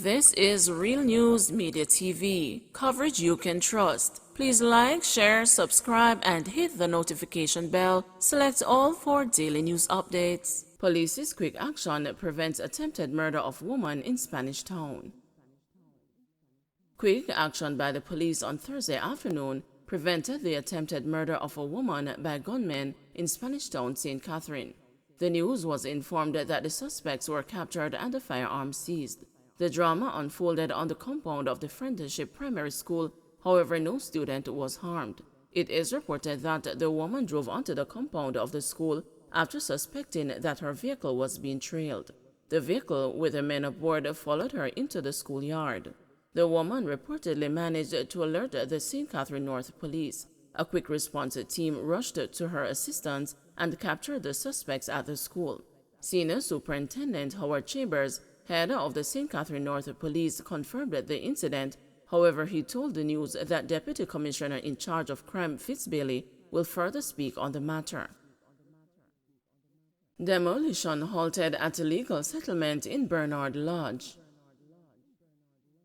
This is Real News Media TV, coverage you can trust. Please like, share, subscribe, and hit the notification bell. Select all for daily news updates. Police's quick action prevents attempted murder of woman in Spanish Town. Quick action by the police on Thursday afternoon prevented the attempted murder of a woman by gunmen in Spanish Town, St. Catherine. The news was informed that the suspects were captured and the firearms seized. The drama unfolded on the compound of the Friendship Primary School. However, no student was harmed. It is reported that the woman drove onto the compound of the school after suspecting that her vehicle was being trailed. The vehicle with the men aboard followed her into the schoolyard. The woman reportedly managed to alert the St. Catherine North Police. A quick response team rushed to her assistance and captured the suspects at the school. Senior Superintendent Howard Chambers, head of the St. Catherine North Police, confirmed the incident. However, he told the news that Deputy Commissioner in charge of crime Fitzbailey will further speak on the matter. Demolition halted at illegal settlement in Bernard Lodge.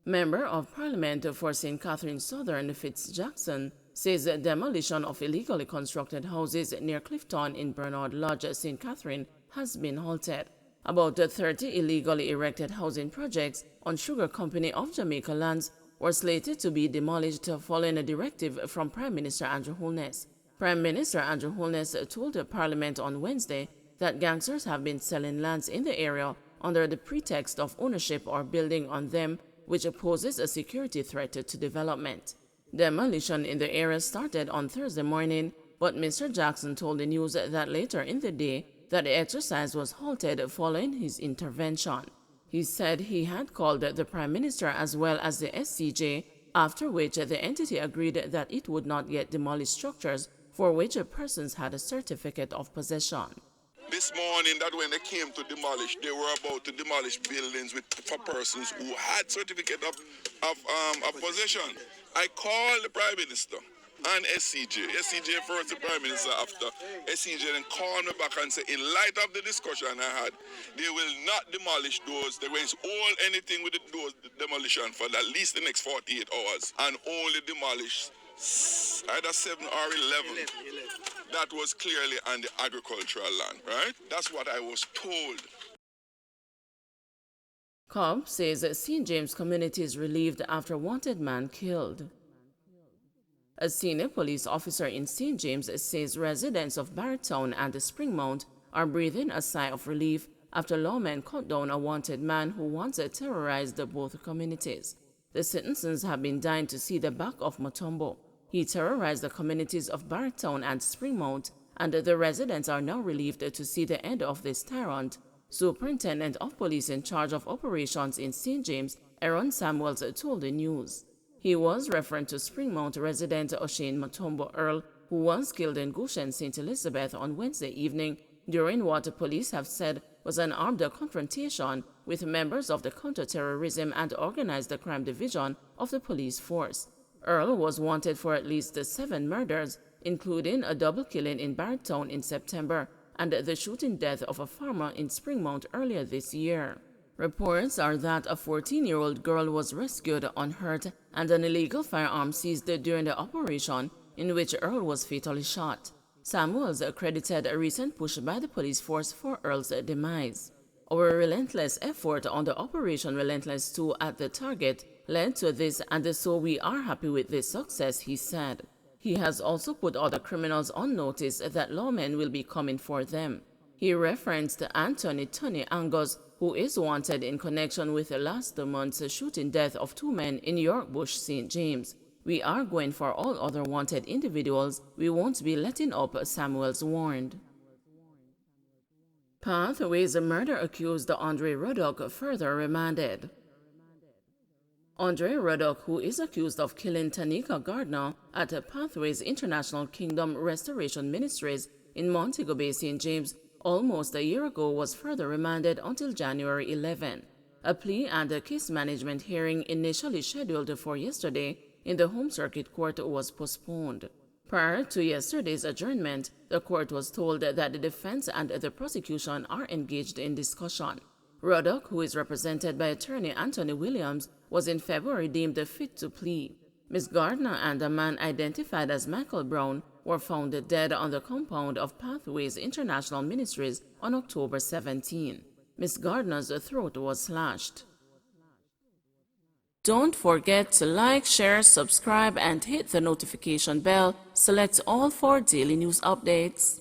Member of Parliament for St. Catherine Southern Fitz Jackson says demolition of illegally constructed houses near Clifton in Bernard Lodge, St. Catherine, has been halted. About 30 illegally erected housing projects on Sugar Company of Jamaica lands were slated to be demolished following a directive from Prime Minister Andrew Holness. Prime Minister Andrew Holness told Parliament on Wednesday that gangsters have been selling lands in the area under the pretext of ownership or building on them, which poses a security threat to development. Demolition in the area started on Thursday morning, but Mr. Jackson told the news that later in the day that the exercise was halted following his intervention. He said he had called the Prime Minister as well as the SCJ, after which the entity agreed that it would not yet demolish structures for which persons had a certificate of possession. This morning, that when they came to demolish, they were about to demolish buildings for persons who had certificate of possession. I called the Prime Minister and SCJ. SCJ first, the Prime Minister after. SCJ then called me back and said, in light of the discussion I had, they will not demolish those. They're going to hold anything with those demolition for at least the next 48 hours and only demolish either 7 or 11. That was clearly on the agricultural land, right? That's what I was told. Cobb says St. James community is relieved after wanted man killed. A senior police officer in St. James says residents of Barretown and Springmount are breathing a sigh of relief after lawmen cut down a wanted man who once terrorized both communities. The citizens have been dying to see the back of Mutombo. He terrorized the communities of Barretown and Springmount, and the residents are now relieved to see the end of this tyrant. Superintendent of Police in charge of operations in St. James, Aaron Samuels, told the news. He was referring to Springmount resident O'Shane Mutombo Earl, who was killed in Goshen, St. Elizabeth on Wednesday evening during what police have said was an armed confrontation with members of the Counter-Terrorism and Organized Crime Division of the police force. Earl was wanted for at least 7 murders, including a double killing in Barretown in September and the shooting death of a farmer in Springmount earlier this year. Reports are that a 14-year-old girl was rescued unhurt and an illegal firearm seized during the operation in which Earl was fatally shot. Samuels credited a recent push by the police force for Earl's demise. Our relentless effort on the Operation Relentless 2 at the target led to this, and so we are happy with this success, he said. He has also put other criminals on notice that lawmen will be coming for them. He referenced Anthony Tony Angus, who is wanted in connection with the last month's shooting death of 2 men in York Bush, St. James. We are going for all other wanted individuals. We won't be letting up, Samuels warned. Pathways murder accused Andre Ruddock further remanded. Andre Ruddock, who is accused of killing Tanika Gardner at Pathways International Kingdom Restoration Ministries in Montego Bay, St. James, almost a year ago, was further remanded until January 11. A plea and a case management hearing initially scheduled for yesterday in the Home Circuit Court was postponed. Prior to yesterday's adjournment, the court was told that the defense and the prosecution are engaged in discussion. Ruddock, who is represented by attorney Anthony Williams, was in February deemed fit to plea. Ms. Gardner and a man identified as Michael Brown were found dead on the compound of Pathways International Ministries on October 17. Ms. Gardner's throat was slashed. Don't forget to like, share, subscribe, and hit the notification bell. Select all for daily news updates.